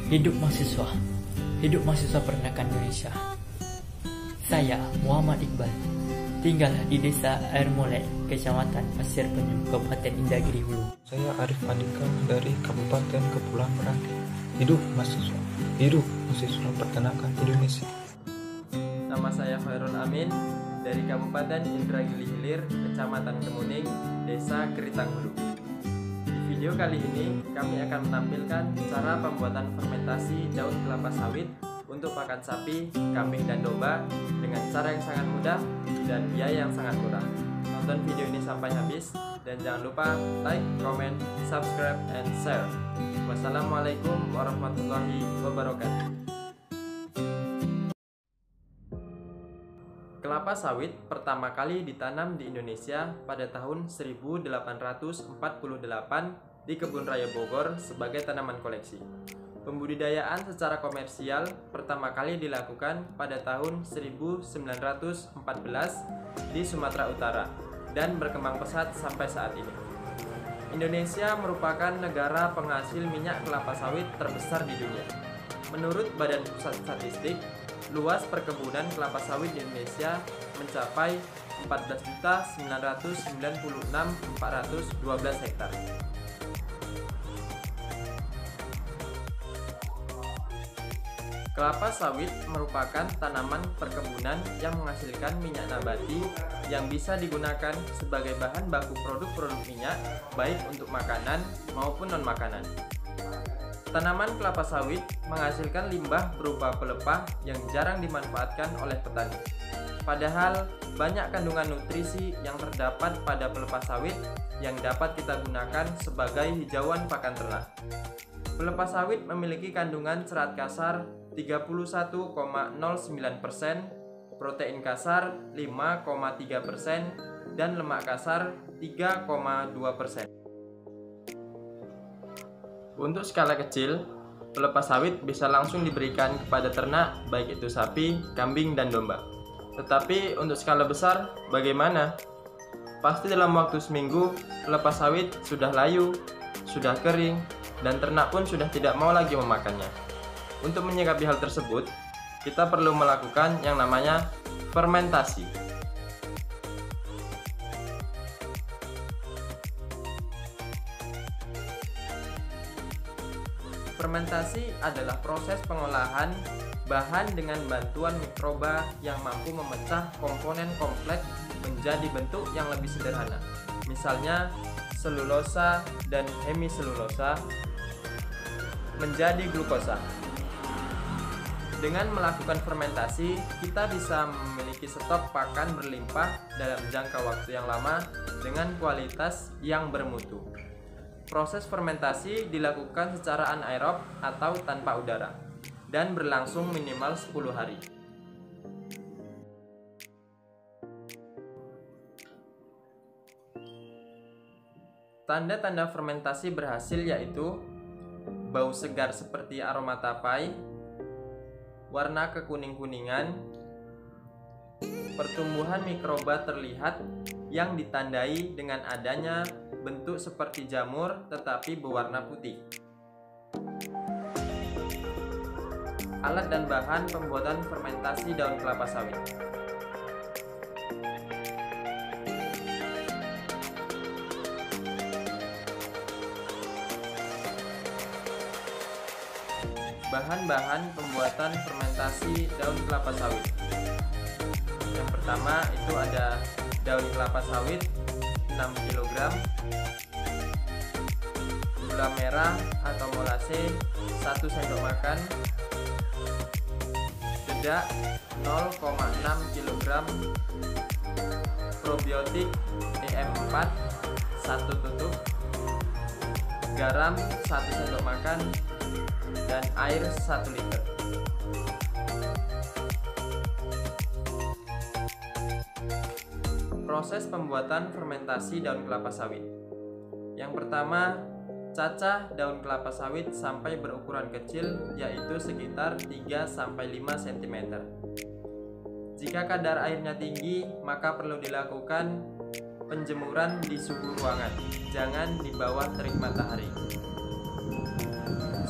Hidup mahasiswa Peranakan Indonesia. Saya Muhammad Iqbal, tinggal di Desa Air Molek, Kecamatan Pasir Penyu, Kabupaten Indagiri Hulu. Saya Arif Andika dari Kabupaten Kepulauan Meranti. Hidup mahasiswa Peranakan Indonesia. Nama saya Khairul Amin dari Kabupaten Indragiri Hilir, Kecamatan Kemuning, Desa Keritang Hulu. Di video kali ini kami akan menampilkan cara pembuatan fermentasi daun kelapa sawit untuk pakan sapi, kambing, dan domba dengan cara yang sangat mudah dan biaya yang sangat murah. Tonton video ini sampai habis dan jangan lupa like, comment, subscribe, and share. Wassalamualaikum warahmatullahi wabarakatuh. Kelapa sawit pertama kali ditanam di Indonesia pada tahun 1848 di Kebun Raya Bogor sebagai tanaman koleksi. Pembudidayaan secara komersial pertama kali dilakukan pada tahun 1914 di Sumatera Utara dan berkembang pesat sampai saat ini. Indonesia merupakan negara penghasil minyak kelapa sawit terbesar di dunia. Menurut Badan Pusat Statistik, luas perkebunan kelapa sawit di Indonesia mencapai 14.996.412 hektar. Kelapa sawit merupakan tanaman perkebunan yang menghasilkan minyak nabati yang bisa digunakan sebagai bahan baku produk-produk minyak, baik untuk makanan maupun non-makanan. Tanaman kelapa sawit menghasilkan limbah berupa pelepah yang jarang dimanfaatkan oleh petani. Padahal banyak kandungan nutrisi yang terdapat pada pelepah sawit yang dapat kita gunakan sebagai hijauan pakan ternak. Pelepah sawit memiliki kandungan serat kasar 31,09%, protein kasar 5,3%, dan lemak kasar 3,2%. Untuk skala kecil, pelepah sawit bisa langsung diberikan kepada ternak, baik itu sapi, kambing, dan domba. Tetapi untuk skala besar, bagaimana? Pasti dalam waktu seminggu, pelepah sawit sudah layu, sudah kering, dan ternak pun sudah tidak mau lagi memakannya. Untuk menyikapi hal tersebut, kita perlu melakukan yang namanya fermentasi. Fermentasi adalah proses pengolahan bahan dengan bantuan mikroba yang mampu memecah komponen kompleks menjadi bentuk yang lebih sederhana. Misalnya, selulosa dan hemiselulosa menjadi glukosa. Dengan melakukan fermentasi, kita bisa memiliki stok pakan berlimpah dalam jangka waktu yang lama dengan kualitas yang bermutu. Proses fermentasi dilakukan secara anaerob atau tanpa udara dan berlangsung minimal 10 hari. Tanda-tanda fermentasi berhasil yaitu bau segar seperti aroma tapai, warna kekuning-kuningan, pertumbuhan mikroba terlihat yang ditandai dengan adanya bentuk seperti jamur tetapi berwarna putih. Alat dan bahan pembuatan fermentasi daun kelapa sawit. Bahan-bahan pembuatan fermentasi daun kelapa sawit. Yang pertama itu ada daun kelapa sawit 6 kg, gula merah atau molase 1 sendok makan, dedak 0,6 kg, probiotik EM4 1 tutup, garam 1 sendok makan, dan air 1 liter. Proses pembuatan fermentasi daun kelapa sawit. Yang pertama, cacah daun kelapa sawit sampai berukuran kecil, yaitu sekitar 3-5 cm. Jika kadar airnya tinggi, maka perlu dilakukan penjemuran di suhu ruangan, jangan di bawah terik matahari.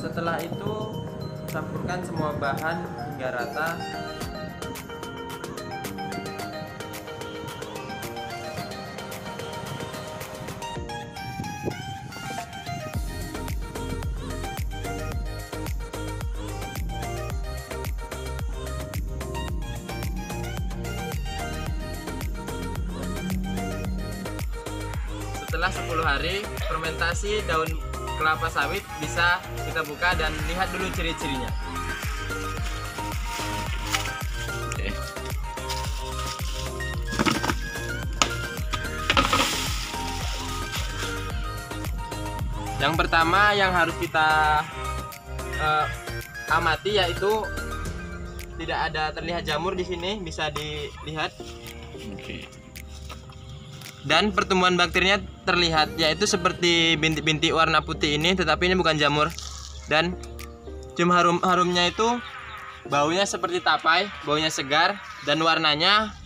Setelah itu Campurkan semua bahan hingga rata. Setelah 10 hari fermentasi daun kelapa sawit bisa kita buka dan lihat dulu ciri-cirinya. Yang pertama yang harus kita amati yaitu tidak ada terlihat jamur di sini, bisa dilihat. Dan pertumbuhan bakterinya terlihat, yaitu seperti bintik-bintik warna putih ini, tetapi ini bukan jamur. Dan cium harumnya itu baunya seperti tapai, baunya segar, dan warnanya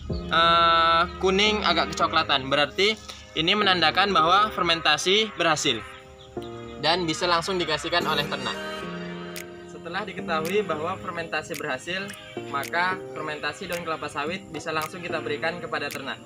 kuning agak kecoklatan. Berarti ini menandakan bahwa fermentasi berhasil dan bisa langsung dikasihkan oleh ternak. Setelah diketahui bahwa fermentasi berhasil, maka fermentasi daun kelapa sawit bisa langsung kita berikan kepada ternak.